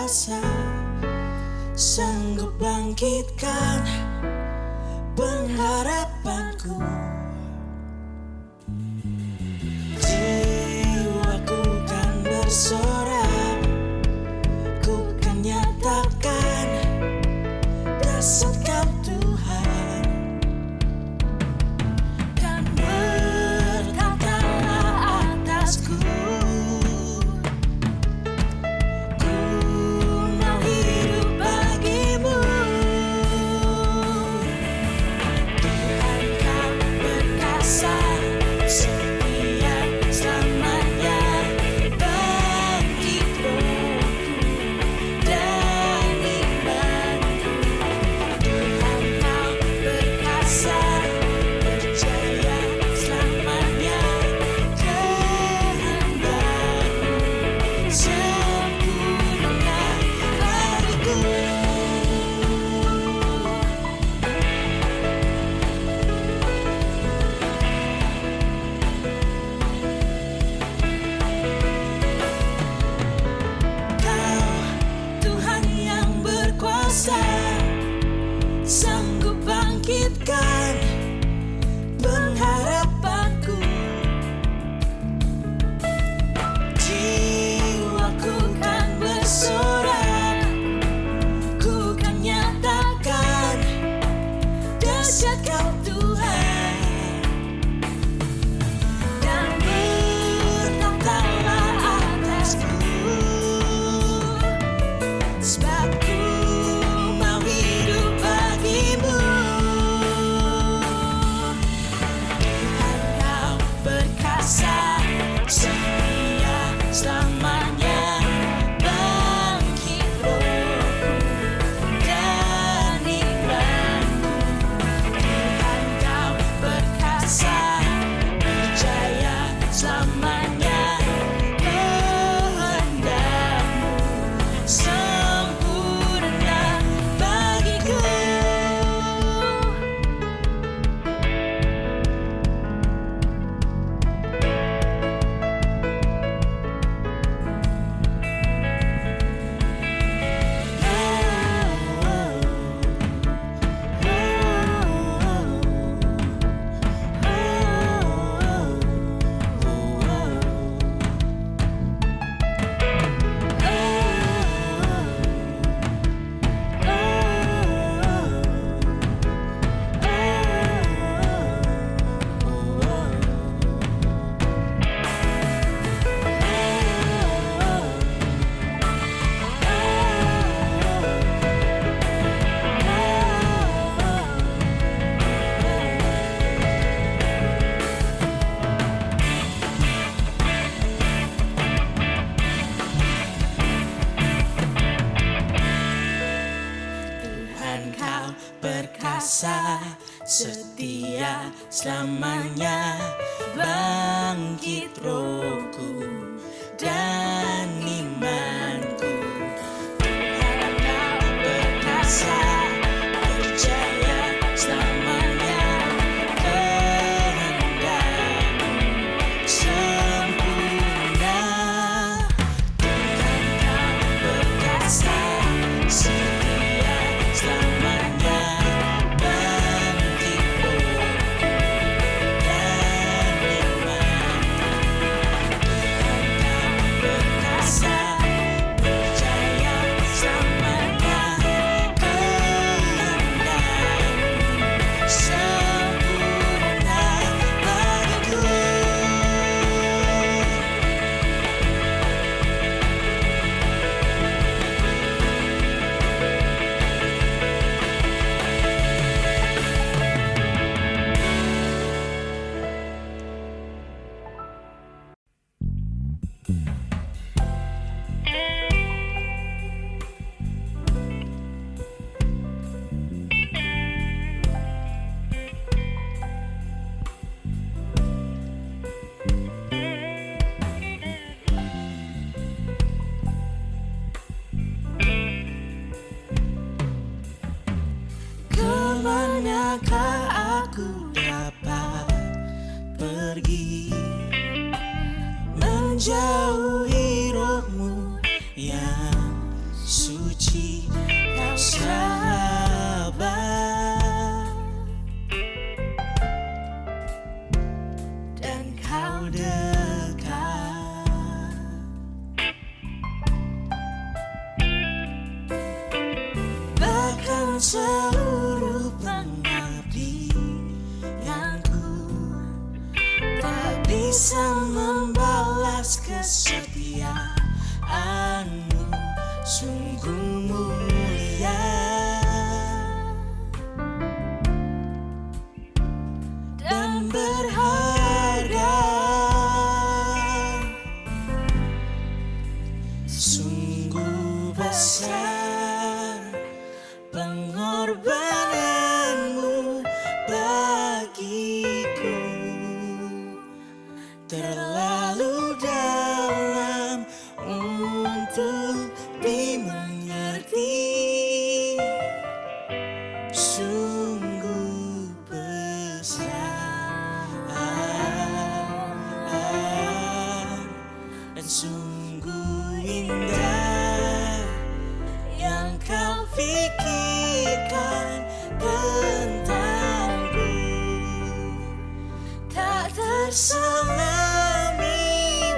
berkasa, sanggup bangkitkan pengharapanku. Jiwaku kan bersorak, ku kan nyatakan dasar Kau Tuhan, dan berkatalah atasku. Ku mau hidup bagimu. Tuhan Kau berkasa, setia selamanya, bangkit rohku dan imanku. Tuhan Kau berkasa, percaya selamanya, kehendak-Mu sempurna bagiku. Kau Tuhan yang berkuasa, sanggup bangkitkan pengharapanku. Jiwaku kan bersorak, ku kan nyatakan dahsyat Kau Tuhan, dan berkatalah atasku. Sebab ku mau hidup bagimu. Tuhan Kau berkasa, setia selamanya, bangkit rohku dan imanku. Tuhan Kau berkasa, percaya selamanya, kehendak-Mu sempurna bagiku. Tuhan Kau berkasa, setia selamanya, bangkit rohku dan imanku. Tuhan Kau berkasa, percaya selamanya, kehendak-Mu sempurna. Tuhan Kau berkasa, setia selamanya, bangkit rohku dan imanku. Tuhan Kau berkasa, percaya selamanya, kehendak-Mu sempurna bagiku. Kemanakah aku dapat pergi, menjauhi roh-Mu yang suci kau sahabat, dan kau dekat. Bahkan seluruh pengabdianku tak bisa membalas kesetiaanmu, sungguh mulia dan berharga. Sungguh besar pengorbananmu bagiku, terlalu dalam untuk dimengerti. Sungguh besar dan sungguh indah yang kau pikirkan tentangku, tak terselami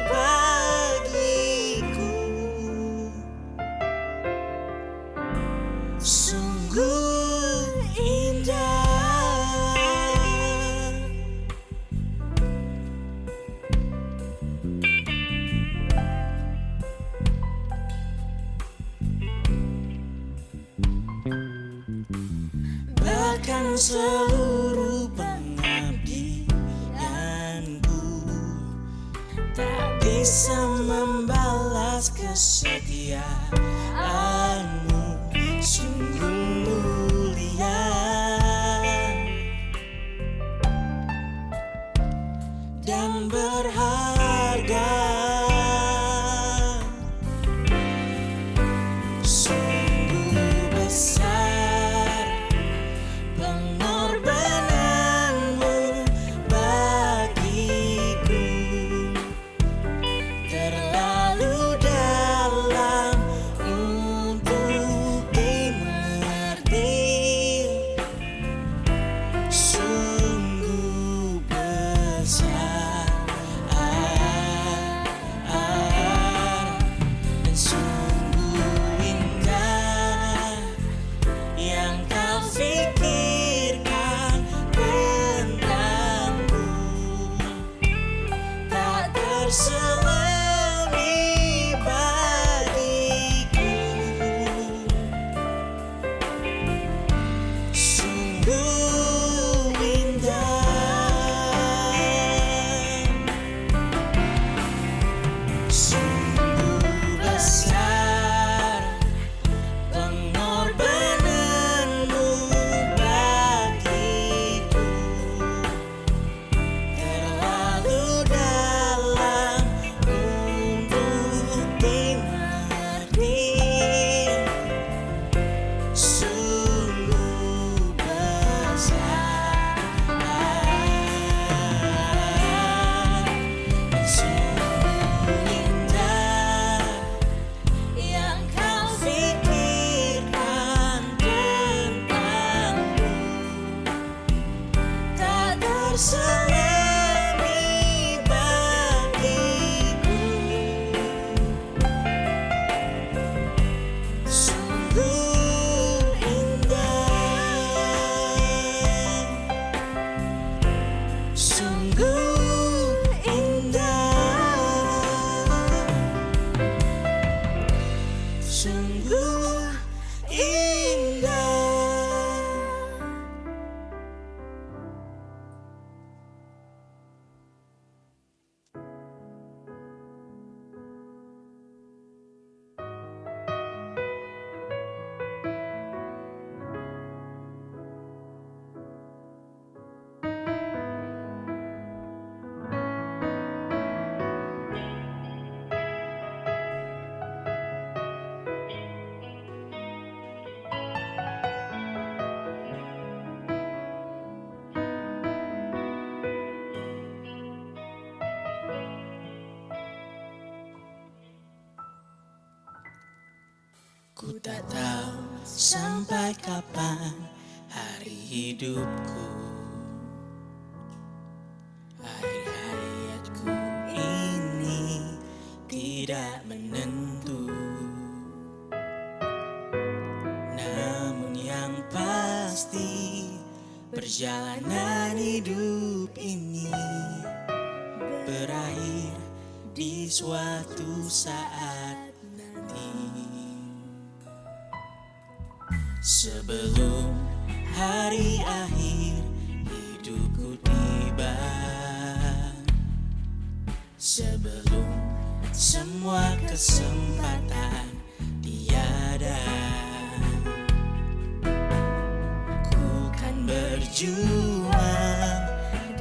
bagiku. Sungguh indah. Bahkan seluruh pengabdianku tak bisa membalas kesetiaanmu, sungguh mulia dan berharga. Sungguh besar pengorbananmu bagiku, terlalu dalam untuk dimengerti. Sungguh besar dan sungguh indah yang kau pikirkan tentangku, tak terselami bagiku. Sungguh indah, sungguh besar pengorbananmu bagiku, terlalu dalam untuk dimengerti. Sungguh besar dan sungguh indah yang kau pikirkan tentangku, tak terselami bagiku. Sungguh indah, sungguh indah, sungguh indah. Ku tak tahu sampai kapan hari hidupku, akhir hayatku ini tidak menentu. Namun yang pasti perjalanan hidup ini berakhir di suatu saat nanti. Sebelum hari akhir hidupku tiba, sebelum semua kesempatan tiada, ku kan berjuang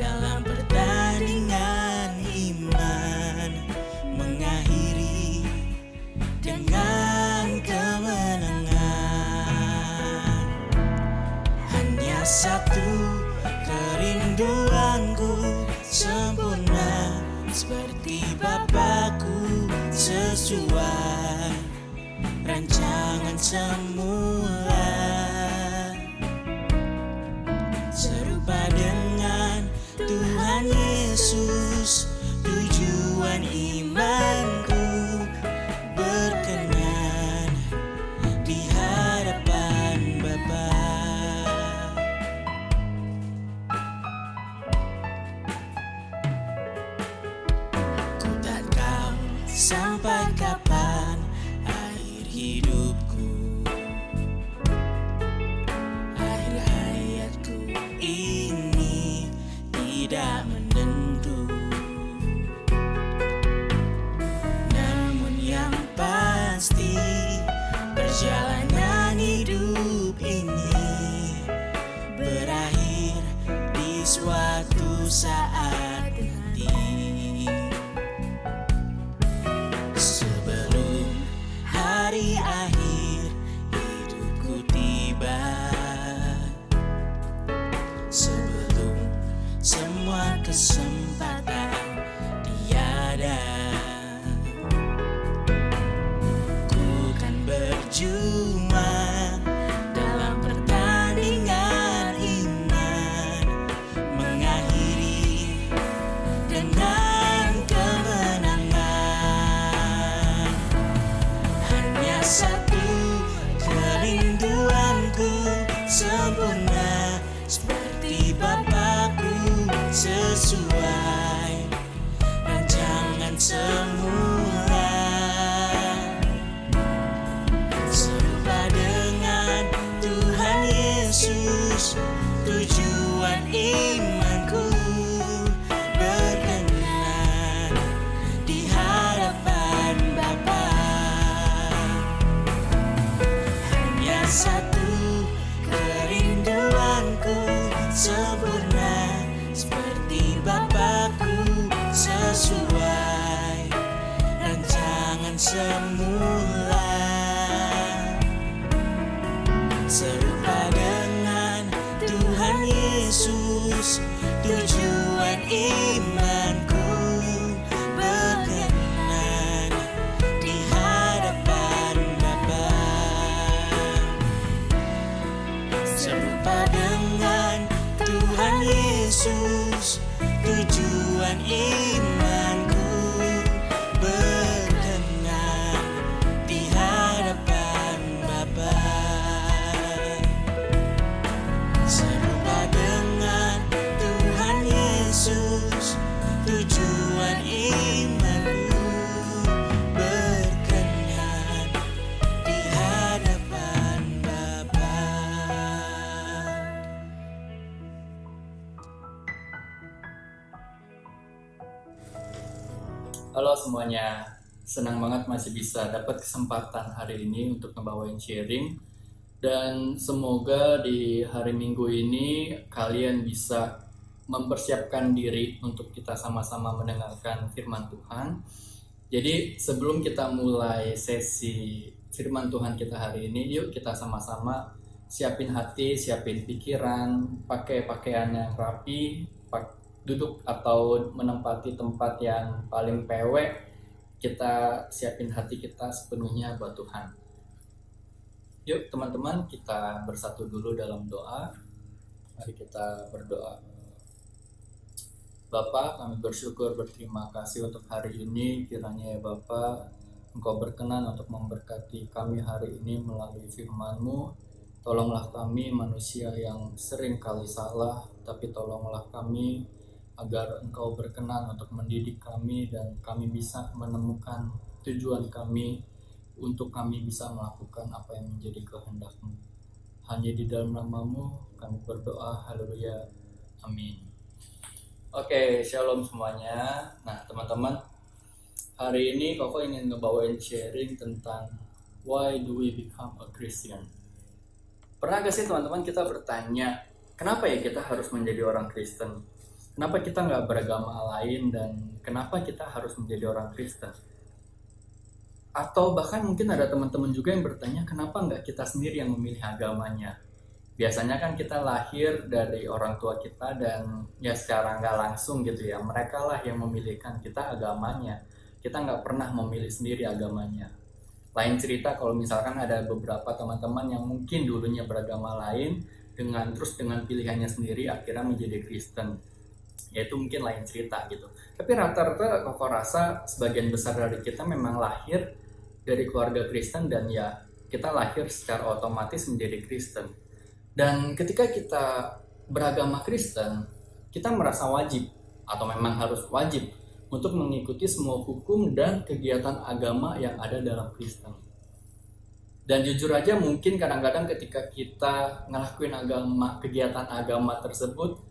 dalam pertandingan iman, mengakhiri dengan kemenangan. Hanya satu kerinduanku, sempurna seperti Bapakku, sesuai rancangan semula, serupa dengan Tuhan Yesus. Tujuan imanku berkenan di hadapan Bapa. Ku tak tahu sampai kapan akhir hidupku, akhir hayatku ini tidak menentu. Namun yang pasti perjalanan hidup ini berakhir di suatu saat nanti. Sebelum hari akhir hidupku tiba, sebelum semua kesempatan tiada, ku kan berjuang dalam pertandingan iman, mengakhiri dengan kemenangan. Hanya satu kerinduanku, sempurna seperti Bapakku, sesuai rancangan semula, serupa dengan Tuhan Yesus. Tujuan imanku berkenan di hadapan Bapa. Hanya satu kerinduanku, sempurna seperti Bapakku, sesuai rancangan semula, serupa dengan Tuhan Yesus. Tujuan imanku berkenan di hadapan Bapa, serupa dengan Tuhan Yesus. Tujuan imanku berkenan di hadapan Bapa, serupa dengan Tuhan Yesus. Tujuan imanku berkenan di hadapan Bapa. Halo semuanya, senang banget masih bisa dapat kesempatan hari ini untuk ngebawain sharing. Dan semoga di hari Minggu ini kalian bisa mempersiapkan diri untuk kita sama-sama mendengarkan firman Tuhan. Jadi sebelum kita mulai sesi firman Tuhan kita hari ini, yuk kita sama-sama siapin hati, siapin pikiran, pakai pakaian yang rapi, duduk atau menempati tempat yang paling pewek. Kita siapin hati kita sepenuhnya buat Tuhan. Yuk teman-teman, kita bersatu dulu dalam doa. Mari kita berdoa. Bapa, kami bersyukur, berterima kasih untuk hari ini. Kiranya ya Bapa, Engkau berkenan untuk memberkati kami hari ini melalui firman-Mu. Tolonglah kami manusia yang sering kali salah, tapi tolonglah kami agar Engkau berkenan untuk mendidik kami dan kami bisa menemukan tujuan kami untuk kami bisa melakukan apa yang menjadi kehendak-Mu. Hanya di dalam nama-Mu kami berdoa, haleluya, amin. Oke, shalom semuanya. Nah teman-teman, hari ini Koko ingin ngebawain sharing tentang why do we become a Christian. Pernah gak sih teman-teman kita bertanya, kenapa ya kita harus menjadi orang Kristen? Kenapa kita nggak beragama lain dan kenapa kita harus menjadi orang Kristen? Atau bahkan mungkin ada teman-teman juga yang bertanya, kenapa nggak kita sendiri yang memilih agamanya? Biasanya kan kita lahir dari orang tua kita dan ya secara nggak langsung gitu ya, mereka lah yang memilihkan kita agamanya. Kita nggak pernah memilih sendiri agamanya. Lain cerita kalau misalkan ada beberapa teman-teman yang mungkin dulunya beragama lain, dengan pilihannya sendiri akhirnya menjadi Kristen. Ya itu mungkin lain cerita gitu. Tapi rata-rata Koko rasa sebagian besar dari kita memang lahir dari keluarga Kristen dan ya kita lahir secara otomatis menjadi Kristen. Dan ketika kita beragama Kristen, kita merasa wajib atau memang harus wajib untuk mengikuti semua hukum dan kegiatan agama yang ada dalam Kristen. Dan jujur aja mungkin kadang-kadang ketika kita ngelakuin kegiatan agama tersebut,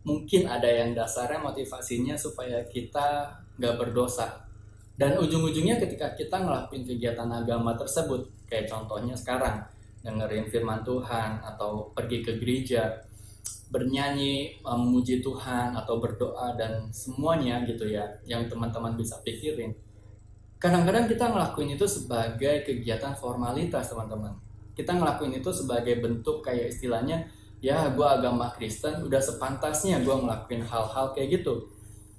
mungkin ada yang dasarnya motivasinya supaya kita nggak berdosa. Dan ujung-ujungnya ketika kita ngelakuin kegiatan agama tersebut, kayak contohnya sekarang, dengerin firman Tuhan atau pergi ke gereja, bernyanyi, memuji Tuhan atau berdoa dan semuanya gitu ya yang teman-teman bisa pikirin. Kadang-kadang kita ngelakuin itu sebagai kegiatan formalitas teman-teman. Kita ngelakuin itu sebagai bentuk kayak istilahnya, ya gue agama Kristen udah sepantasnya gue ngelakuin hal-hal kayak gitu.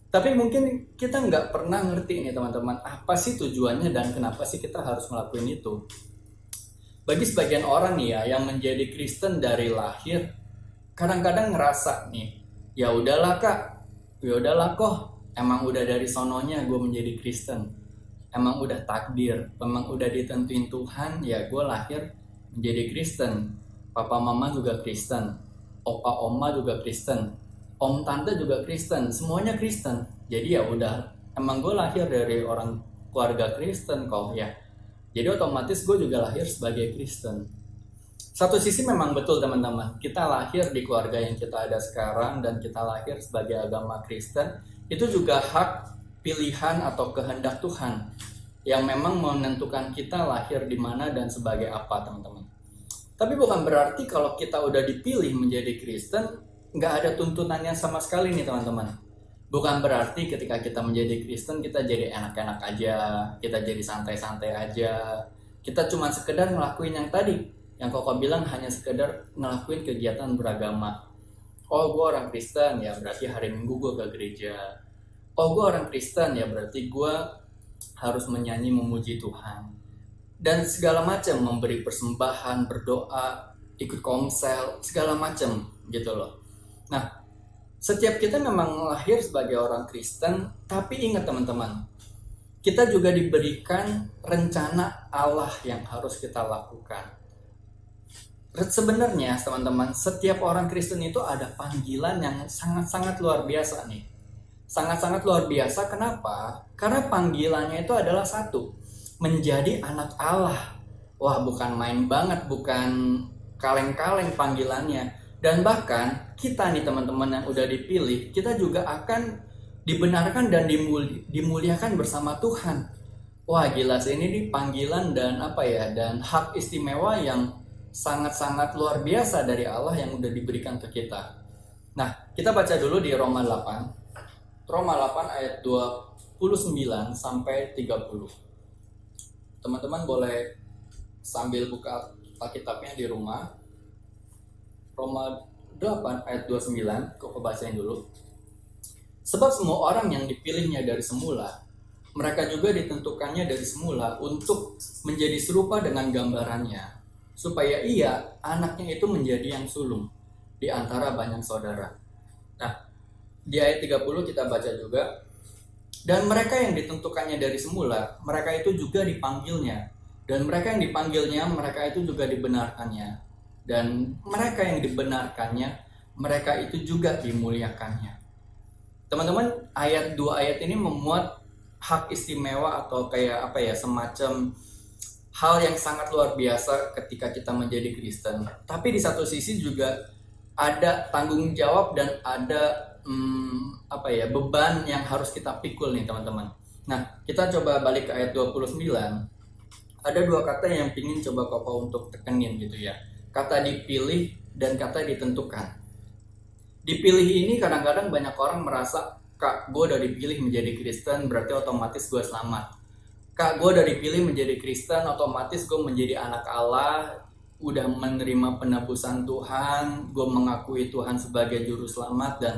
Tapi mungkin kita nggak pernah ngerti nih teman-teman, apa sih tujuannya dan kenapa sih kita harus ngelakuin itu. Bagi sebagian orang nih ya yang menjadi Kristen dari lahir, kadang-kadang ngerasa nih, ya udahlah kak, ya udahlah kok, emang udah dari sononya gue menjadi Kristen, emang udah takdir, emang udah ditentuin Tuhan, ya gue lahir menjadi Kristen. Papa mama juga Kristen, opa oma juga Kristen, om tante juga Kristen, semuanya Kristen. Jadi ya udah, emang gue lahir dari orang keluarga Kristen kok ya. Jadi otomatis gue juga lahir sebagai Kristen. Satu sisi memang betul teman-teman, kita lahir di keluarga yang kita ada sekarang dan kita lahir sebagai agama Kristen, itu juga hak pilihan atau kehendak Tuhan yang memang menentukan kita lahir di mana dan sebagai apa teman-teman. Tapi bukan berarti kalau kita udah dipilih menjadi Kristen, nggak ada tuntunannya sama sekali nih teman-teman. Bukan berarti ketika kita menjadi Kristen kita jadi enak-enak aja, kita jadi santai-santai aja. Kita cuma sekedar ngelakuin yang tadi, yang Koko bilang hanya sekedar ngelakuin kegiatan beragama. Oh gue orang Kristen, ya berarti hari Minggu gue ke gereja. Oh gue orang Kristen, ya berarti gue harus menyanyi memuji Tuhan. Dan segala macam, memberi persembahan, berdoa, ikut komsel, segala macam gitu loh. Nah, setiap kita memang lahir sebagai orang Kristen, tapi ingat teman-teman, kita juga diberikan rencana Allah yang harus kita lakukan. Sebenarnya teman-teman, setiap orang Kristen itu ada panggilan yang sangat-sangat luar biasa nih. Sangat-sangat luar biasa, kenapa? Karena panggilannya itu adalah satu, menjadi anak Allah. Wah, bukan main banget, bukan kaleng-kaleng panggilannya. Dan bahkan kita nih teman-teman yang udah dipilih, kita juga akan dibenarkan dan dimuliakan bersama Tuhan. Wah gila sih, ini nih panggilan dan dan hak istimewa yang sangat-sangat luar biasa dari Allah yang udah diberikan ke kita. Nah, kita baca dulu di Roma 8. Roma 8 ayat 29 sampai 30. Teman-teman boleh sambil buka Alkitabnya di rumah. Roma 8 ayat 29, Koko bacain dulu. Sebab semua orang yang dipilihnya dari semula, mereka juga ditentukannya dari semula untuk menjadi serupa dengan gambarannya, supaya anaknya itu menjadi yang sulung di antara banyak saudara. Nah, di ayat 30 kita baca juga, dan mereka yang ditentukannya dari semula, mereka itu juga dipanggilnya. Dan mereka yang dipanggilnya, mereka itu juga dibenarkannya. Dan mereka yang dibenarkannya, mereka itu juga dimuliakannya. Teman-teman, dua ayat ini memuat hak istimewa atau kayak semacam hal yang sangat luar biasa ketika kita menjadi Kristen. Tapi di satu sisi juga ada tanggung jawab dan ada beban yang harus kita pikul nih teman-teman. Nah, kita coba balik ke ayat 29. Ada dua kata yang pingin coba Koko untuk tekenin gitu ya. Kata dipilih dan kata ditentukan. Dipilih ini kadang-kadang banyak orang merasa, Kak, gue udah dipilih menjadi Kristen berarti otomatis gue selamat. Kak, gue udah dipilih menjadi Kristen otomatis gue menjadi anak Allah, udah menerima penebusan Tuhan, gue mengakui Tuhan sebagai juru selamat dan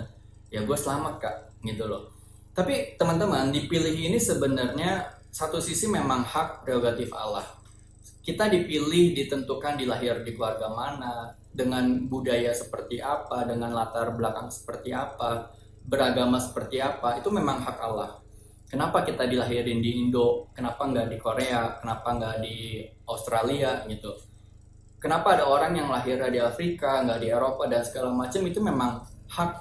ya gue selamat Kak, gitu loh. Tapi teman-teman, dipilih ini sebenarnya satu sisi memang hak prerogatif Allah. Kita dipilih, ditentukan dilahir di keluarga mana, dengan budaya seperti apa, dengan latar belakang seperti apa, beragama seperti apa, itu memang hak Allah. Kenapa kita dilahirin di Indo, kenapa nggak di Korea, kenapa nggak di Australia gitu. Kenapa ada orang yang lahirnya di Afrika, nggak di Eropa dan segala macam, itu memang hak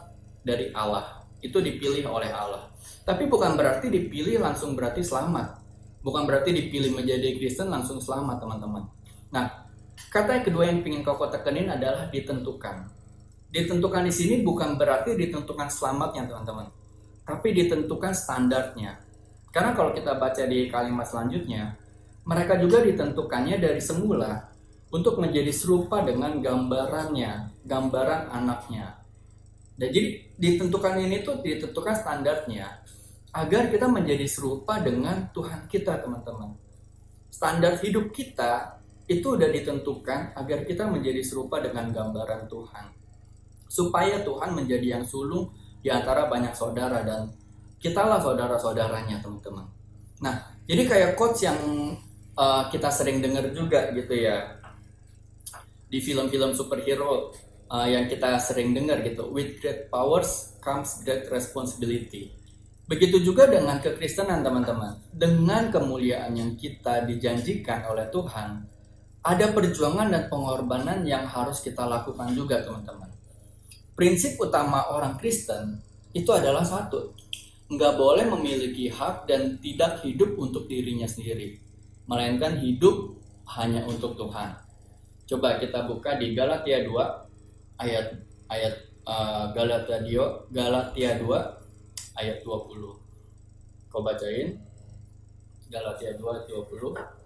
dari Allah, itu dipilih oleh Allah. Tapi bukan berarti dipilih langsung berarti selamat, bukan berarti dipilih menjadi Kristen langsung selamat teman-teman. Nah, kata yang kedua yang ingin Koko tekenin adalah ditentukan. Ditentukan di sini bukan berarti ditentukan selamatnya teman-teman, tapi ditentukan standarnya. Karena kalau kita baca di kalimat selanjutnya, mereka juga ditentukannya dari semula untuk menjadi serupa dengan gambarannya, gambaran anaknya. Dan jadi ditentukan ini tuh ditentukan standarnya agar kita menjadi serupa dengan Tuhan kita teman-teman. Standar hidup kita itu udah ditentukan agar kita menjadi serupa dengan gambaran Tuhan. Supaya Tuhan menjadi yang sulung di antara banyak saudara dan kitalah saudara-saudaranya teman-teman. Nah, jadi kayak quotes yang kita sering dengar juga gitu ya. Di film-film superhero yang kita sering dengar gitu, with great powers comes great responsibility. Begitu juga dengan kekristenan teman-teman. Dengan kemuliaan yang kita dijanjikan oleh Tuhan, ada perjuangan dan pengorbanan yang harus kita lakukan juga teman-teman. Prinsip utama orang Kristen itu adalah satu, nggak boleh memiliki hak dan tidak hidup untuk dirinya sendiri, melainkan hidup hanya untuk Tuhan. Coba kita buka di Galatia 2 ayat Galatia 2 ayat 20. Kau bacain Galatia 2 ayat 20.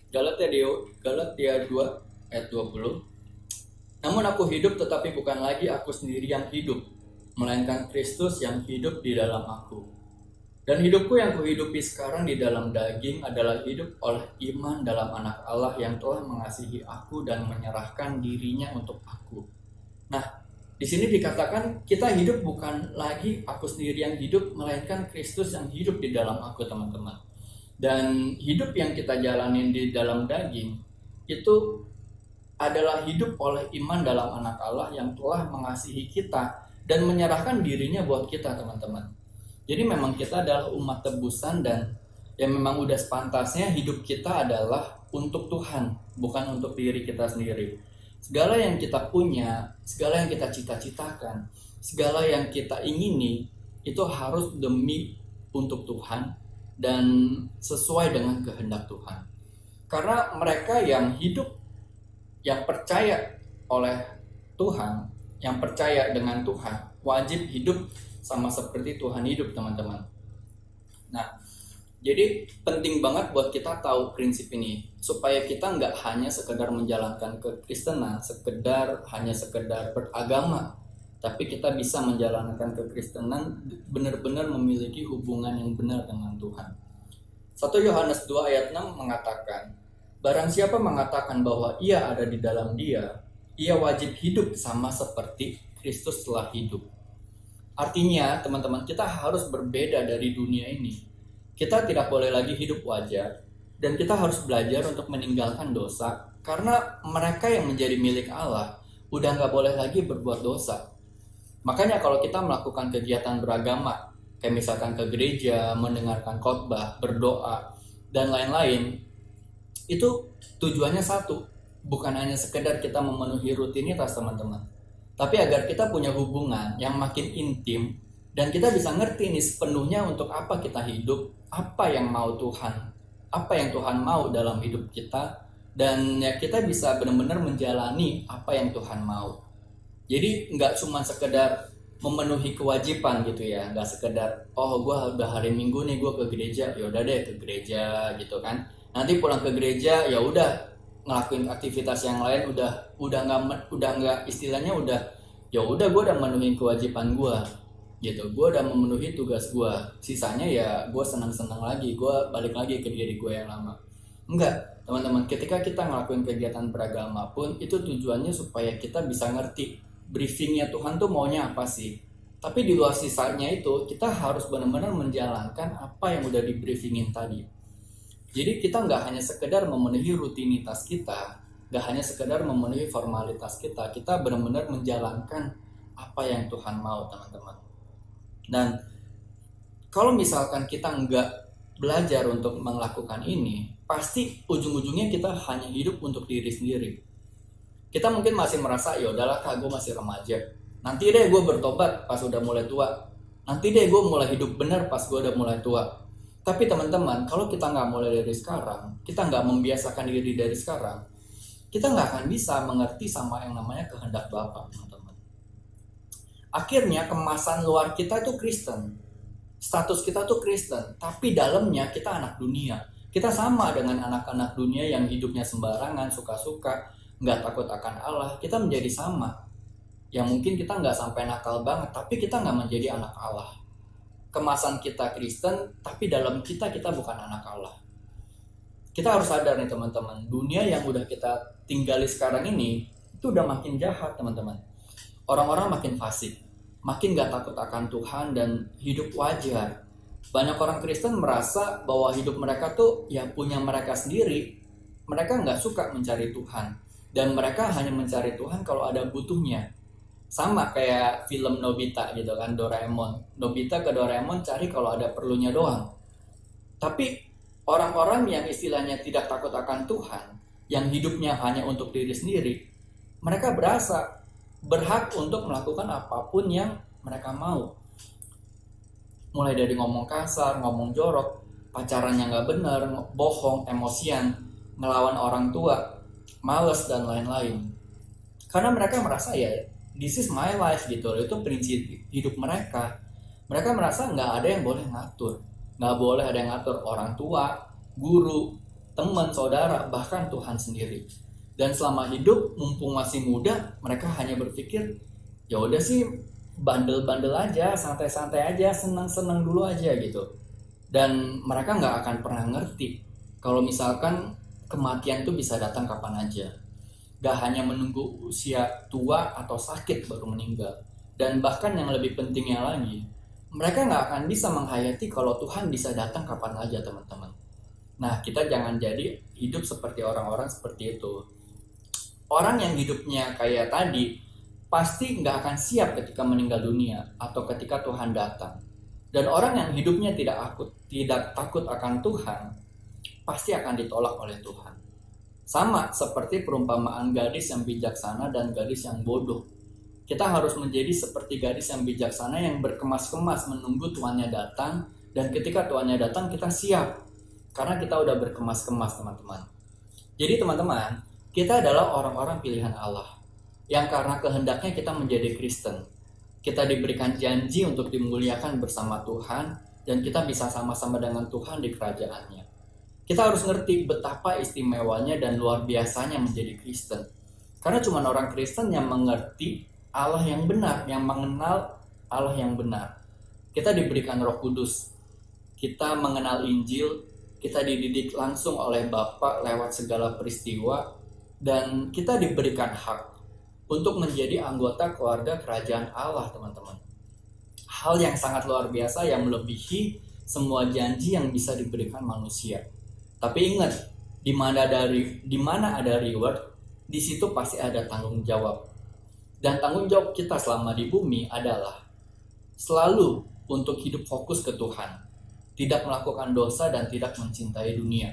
Galatia 2 ayat 20. Namun aku hidup tetapi bukan lagi aku sendiri yang hidup, melainkan Kristus yang hidup di dalam aku. Dan hidupku yang kuhidupi sekarang di dalam daging adalah hidup oleh iman dalam anak Allah yang telah mengasihi aku dan menyerahkan dirinya untuk aku. Nah, di sini dikatakan kita hidup bukan lagi aku sendiri yang hidup, melainkan Kristus yang hidup di dalam aku teman-teman. Dan hidup yang kita jalanin di dalam daging itu adalah hidup oleh iman dalam anak Allah yang telah mengasihi kita dan menyerahkan dirinya buat kita teman-teman. Jadi memang kita adalah umat tebusan dan yang memang udah sepantasnya hidup kita adalah untuk Tuhan, bukan untuk diri kita sendiri. Segala yang kita punya, segala yang kita cita-citakan, segala yang kita ingini itu harus demi untuk Tuhan dan sesuai dengan kehendak Tuhan. Karena mereka yang hidup, yang percaya oleh Tuhan, yang percaya dengan Tuhan, wajib hidup sama seperti Tuhan hidup teman-teman. Nah, jadi penting banget buat kita tahu prinsip ini supaya kita nggak hanya sekedar menjalankan kekristenan, hanya sekedar beragama, tapi kita bisa menjalankan kekristenan benar-benar memiliki hubungan yang benar dengan Tuhan. 1 Yohanes 2 ayat 6 mengatakan, barang siapa mengatakan bahwa ia ada di dalam Dia, ia wajib hidup sama seperti Kristus telah hidup. Artinya, teman-teman, kita harus berbeda dari dunia ini. Kita tidak boleh lagi hidup wajar, dan kita harus belajar untuk meninggalkan dosa, karena mereka yang menjadi milik Allah udah nggak boleh lagi berbuat dosa. Makanya kalau kita melakukan kegiatan beragama, kayak misalkan ke gereja, mendengarkan khotbah, berdoa, dan lain-lain, itu tujuannya satu, bukan hanya sekedar kita memenuhi rutinitas, teman-teman, tapi agar kita punya hubungan yang makin intim dan kita bisa ngerti nih sepenuhnya untuk apa kita hidup, apa yang mau Tuhan, apa yang Tuhan mau dalam hidup kita, dan ya kita bisa benar-benar menjalani apa yang Tuhan mau. Jadi nggak cuma sekedar memenuhi kewajiban gitu ya, nggak sekedar oh gue udah hari Minggu nih gue ke gereja, ya udah deh ke gereja gitu kan. Nanti pulang ke gereja ya udah ngelakuin aktivitas yang lain udah nggak istilahnya ya udah gue udah memenuhi kewajiban gue gitu, gue udah memenuhi tugas gue, sisanya ya gue senang-senang lagi, gue balik lagi ke diri gue yang lama. Enggak, teman-teman, ketika kita ngelakuin kegiatan beragama pun itu tujuannya supaya kita bisa ngerti briefingnya Tuhan tuh maunya apa sih. Tapi di luar sisanya itu kita harus benar-benar menjalankan apa yang udah di briefingin tadi. Jadi kita nggak hanya sekedar memenuhi rutinitas kita, nggak hanya sekedar memenuhi formalitas kita benar-benar menjalankan apa yang Tuhan mau, teman-teman. Dan kalau misalkan kita nggak belajar untuk melakukan ini, pasti ujung-ujungnya kita hanya hidup untuk diri sendiri. Kita mungkin masih merasa ya udahlah kak, gue masih remaja, nanti deh gue bertobat pas udah mulai tua, nanti deh gue mulai hidup benar pas gue udah mulai tua. Tapi teman-teman, kalau kita nggak mulai dari sekarang, kita nggak membiasakan diri dari sekarang, kita nggak akan bisa mengerti sama yang namanya kehendak Bapa, teman-teman. Akhirnya kemasan luar kita itu Kristen, status kita tuh Kristen, tapi dalamnya kita anak dunia. Kita sama dengan anak-anak dunia yang hidupnya sembarangan, suka-suka, nggak takut akan Allah. Kita menjadi sama. Yang mungkin kita nggak sampai nakal banget, tapi kita nggak menjadi anak Allah. Kemasan kita Kristen, tapi dalam kita bukan anak Allah. Kita harus sadar nih teman-teman, dunia yang udah kita tinggali sekarang ini itu udah makin jahat, teman-teman. Orang-orang makin fasik, makin gak takut akan Tuhan dan hidup wajar. Banyak orang Kristen merasa bahwa hidup mereka tuh ya punya mereka sendiri. Mereka gak suka mencari Tuhan, dan mereka hanya mencari Tuhan kalau ada butuhnya. Sama kayak film Nobita gitu kan, Doraemon. Nobita ke Doraemon cari kalau ada perlunya doang. Tapi orang-orang yang istilahnya tidak takut akan Tuhan, yang hidupnya hanya untuk diri sendiri, mereka berasa berhak untuk melakukan apapun yang mereka mau. Mulai dari ngomong kasar, ngomong jorok, pacarannya nggak bener, bohong, emosian, ngelawan orang tua, males, dan lain-lain. Karena mereka merasa ya, this is my life gitu, itu prinsip hidup mereka. Mereka merasa nggak ada yang boleh ngatur. Nggak boleh ada yang ngatur orang tua, guru, teman, saudara, bahkan Tuhan sendiri. Dan selama hidup, mumpung masih muda, mereka hanya berpikir, ya udah sih bandel-bandel aja, santai-santai aja, senang-senang dulu aja gitu. Dan mereka nggak akan pernah ngerti kalau misalkan kematian itu bisa datang kapan aja. Gak hanya menunggu usia tua atau sakit baru meninggal. Dan bahkan yang lebih pentingnya lagi, mereka nggak akan bisa menghayati kalau Tuhan bisa datang kapan aja, teman-teman. Nah, kita jangan jadi hidup seperti orang-orang seperti itu. Orang yang hidupnya kayak tadi pasti nggak akan siap ketika meninggal dunia atau ketika Tuhan datang. Dan orang yang hidupnya tidak takut akan Tuhan pasti akan ditolak oleh Tuhan. Sama seperti perumpamaan gadis yang bijaksana dan gadis yang bodoh. Kita harus menjadi seperti gadis yang bijaksana yang berkemas-kemas menunggu tuannya datang, dan ketika tuannya datang kita siap karena kita udah berkemas-kemas, teman-teman. Jadi teman-teman, kita adalah orang-orang pilihan Allah yang karena kehendaknya kita menjadi Kristen. Kita diberikan janji untuk dimuliakan bersama Tuhan, dan kita bisa sama-sama dengan Tuhan di kerajaannya. Kita harus ngerti betapa istimewanya dan luar biasanya menjadi Kristen. Karena cuma orang Kristen yang mengerti Allah yang benar, yang mengenal Allah yang benar. Kita diberikan Roh Kudus. Kita mengenal Injil, kita dididik langsung oleh Bapa lewat segala peristiwa, dan kita diberikan hak. untuk menjadi anggota keluarga kerajaan Allah, teman-teman. Hal yang sangat luar biasa yang melebihi semua janji yang bisa diberikan manusia. Tapi ingat, di mana ada reward, di situ pasti ada tanggung jawab. Dan tanggung jawab kita selama di bumi adalah selalu untuk hidup fokus ke Tuhan, tidak melakukan dosa dan tidak mencintai dunia.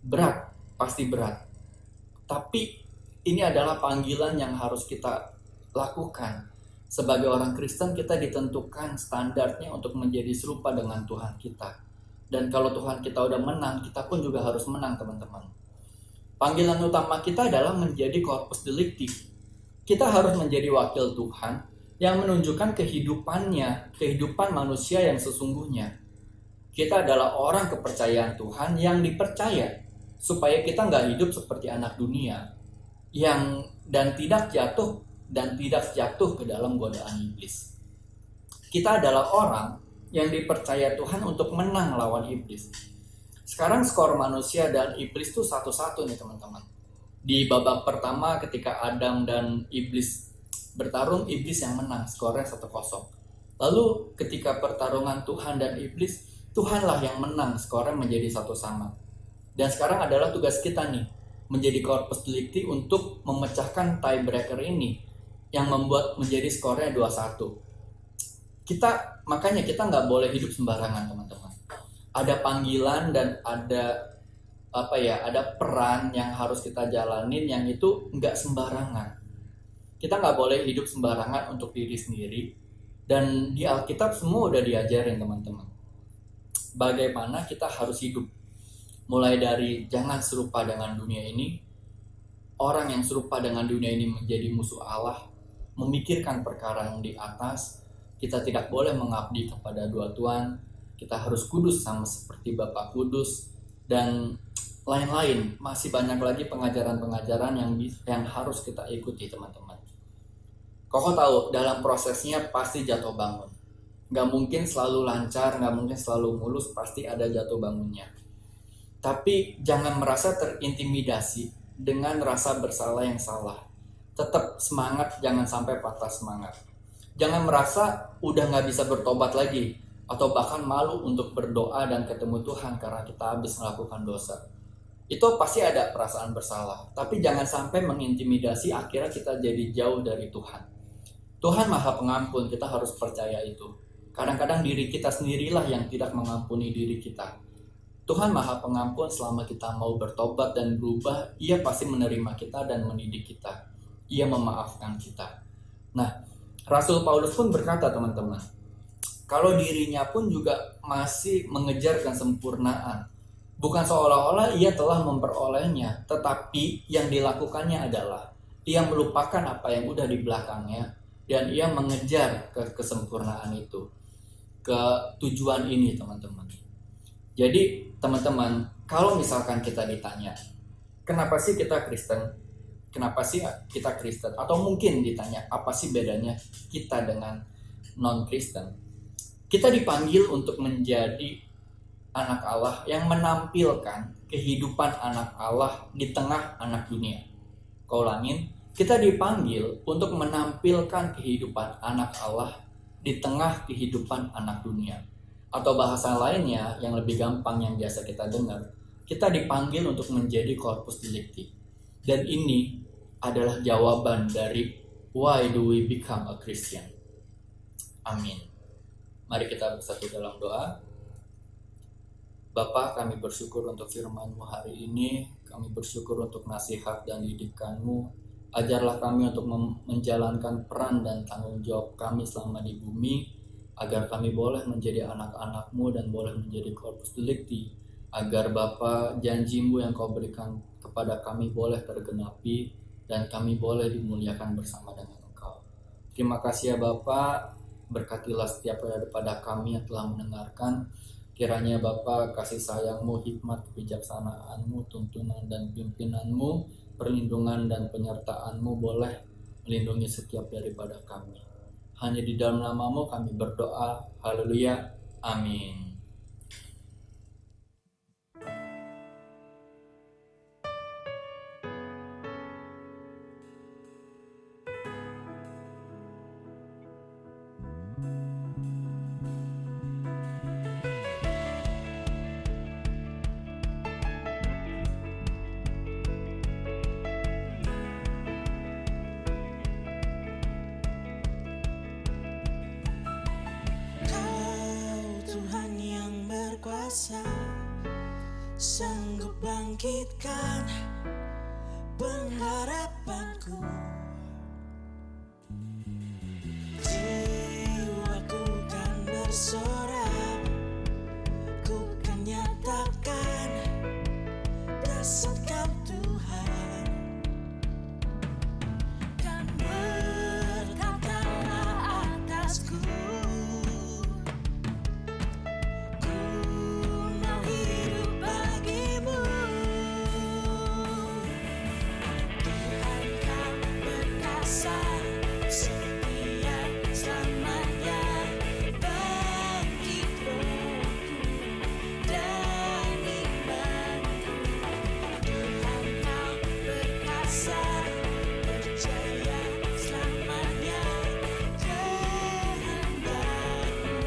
Berat, pasti berat. Tapi ini adalah panggilan yang harus kita lakukan. Sebagai orang Kristen, kita ditentukan standarnya untuk menjadi serupa dengan Tuhan kita. Dan kalau Tuhan kita udah menang, kita pun juga harus menang, teman-teman. Panggilan utama kita adalah menjadi corpus delicti. Kita harus menjadi wakil Tuhan yang menunjukkan kehidupan manusia yang sesungguhnya. Kita adalah orang kepercayaan Tuhan yang dipercaya, supaya kita nggak hidup seperti anak dunia, dan tidak jatuh ke dalam godaan iblis. Kita adalah orang yang dipercaya Tuhan untuk menang lawan iblis. Sekarang skor manusia dan iblis itu 1-1 nih, teman-teman. Di babak pertama ketika Adam dan iblis bertarung, iblis yang menang, skornya 1-0. Lalu ketika pertarungan Tuhan dan iblis, Tuhanlah yang menang, skornya menjadi 1-1. Dan sekarang adalah tugas kita nih, menjadi corpus delicti untuk memecahkan tiebreaker ini yang membuat menjadi skornya 2-1. Makanya kita nggak boleh hidup sembarangan, teman-teman. Ada panggilan dan ada peran yang harus kita jalanin yang itu nggak sembarangan. Kita nggak boleh hidup sembarangan untuk diri sendiri. Dan di Alkitab semua udah diajarin, teman-teman, bagaimana kita harus hidup. Mulai dari jangan serupa dengan dunia ini. Orang yang serupa dengan dunia ini menjadi musuh Allah. Memikirkan perkara yang di atas. Kita tidak boleh mengabdi kepada dua Tuhan. Kita harus kudus sama seperti Bapa kudus. Dan lain-lain, masih banyak lagi pengajaran-pengajaran yang harus kita ikuti, teman-teman. Koko tahu dalam prosesnya pasti jatuh bangun. Gak mungkin selalu lancar, gak mungkin selalu mulus, pasti ada jatuh bangunnya. Tapi jangan merasa terintimidasi dengan rasa bersalah yang salah. Tetap semangat, jangan sampai patah semangat. Jangan merasa udah gak bisa bertobat lagi, atau bahkan malu untuk berdoa dan ketemu Tuhan karena kita habis melakukan dosa. Itu pasti ada perasaan bersalah, tapi jangan sampai mengintimidasi akhirnya kita jadi jauh dari Tuhan. Tuhan Maha Pengampun, kita harus percaya itu. Kadang-kadang diri kita sendirilah yang tidak mengampuni diri kita. Tuhan Maha Pengampun, selama kita mau bertobat dan berubah, Ia pasti menerima kita dan mendidik kita. Ia memaafkan kita. Nah, Rasul Paulus pun berkata, teman-teman, kalau dirinya pun juga masih mengejar kesempurnaan. Bukan seolah-olah ia telah memperolehnya, tetapi yang dilakukannya adalah ia melupakan apa yang udah di belakangnya dan ia mengejar ke kesempurnaan itu, ke tujuan ini, teman-teman. Jadi, teman-teman, kalau misalkan kita ditanya, kenapa sih kita Kristen? Kenapa sih kita Kristen? Atau mungkin ditanya, apa sih bedanya kita dengan non-Kristen? Kita dipanggil untuk menjadi anak Allah yang menampilkan kehidupan anak Allah di tengah anak dunia. Kau ulangin, kita dipanggil untuk menampilkan kehidupan anak Allah di tengah kehidupan anak dunia. Atau bahasa lainnya yang lebih gampang yang biasa kita dengar, kita dipanggil untuk menjadi corpus delicti. Dan ini adalah jawaban dari why do we become a Christian. Amin. Mari kita bersatu dalam doa. Bapa, kami bersyukur untuk firman-Mu hari ini. Kami bersyukur untuk nasihat dan didikan-Mu. Ajarlah kami untuk menjalankan peran dan tanggung jawab kami selama di bumi, agar kami boleh menjadi anak-anak-Mu dan boleh menjadi corpus delicti, agar Bapa, janji-Mu yang Kau berikan kepada kami boleh tergenapi dan kami boleh dimuliakan bersama dengan Engkau. Terima kasih ya Bapa, berkatilah setiap daripada kami yang telah mendengarkan. Kiranya Bapa, kasih sayang-Mu, hikmat, kebijaksanaan-Mu, tuntunan dan pimpinan-Mu, perlindungan dan penyertaan-Mu boleh melindungi setiap daripada kami. Hanya di dalam nama-Mu kami berdoa. Haleluya. Amin. sanggup bangkitkan pengharapanku. Jiwaku kan bersorak, ku kan nyatakan dasar Kau Tuhan, dan berkatalah atasku. Ku mau hidup bagimu. Tuhan Kau perkasa, setia selamanya, bangkit rohku dan imanku. Tuhan Kau perkasa, percaya selamanya, kehendak-Mu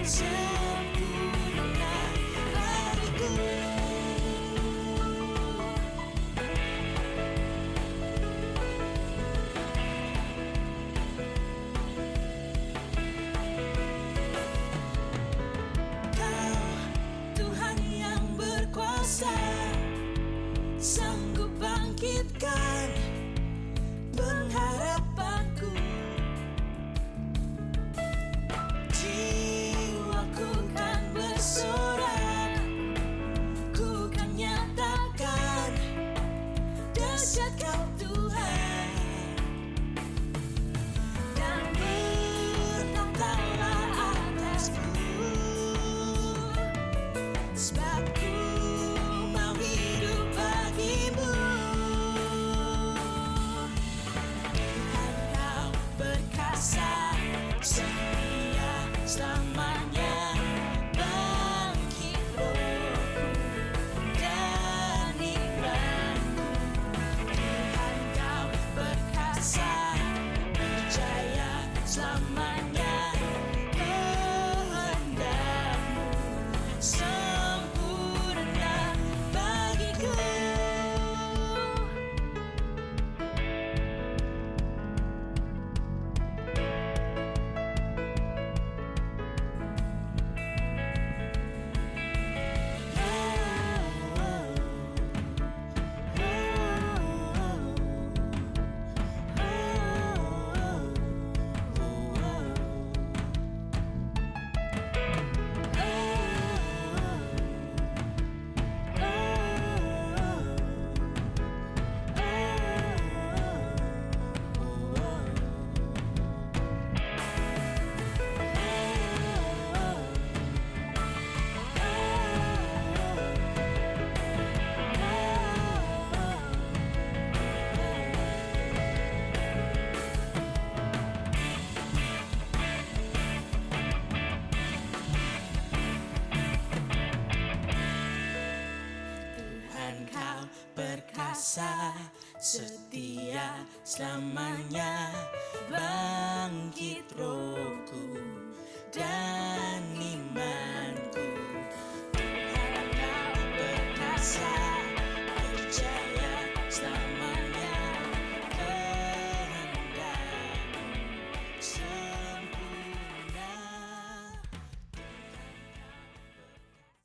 sempurna bagiku. Kau Tuhan yang berkuasa, sanggup bangkitkan pengharapanku. Jiwaku kan bersorak, ku kan nyatakan dahsyat Kau Tuhan, dan berkatalah atasku. Sebab ku mau hidup bagimu. Tuhan Kau perkasa, setia selamanya, bangkit rohku dan imanku. Tuhan Kau perkasa, percaya selamanya, kehendak-Mu sempurna bagiku. Tuhan Kau perkasa, setia selamanya, bangkit rohku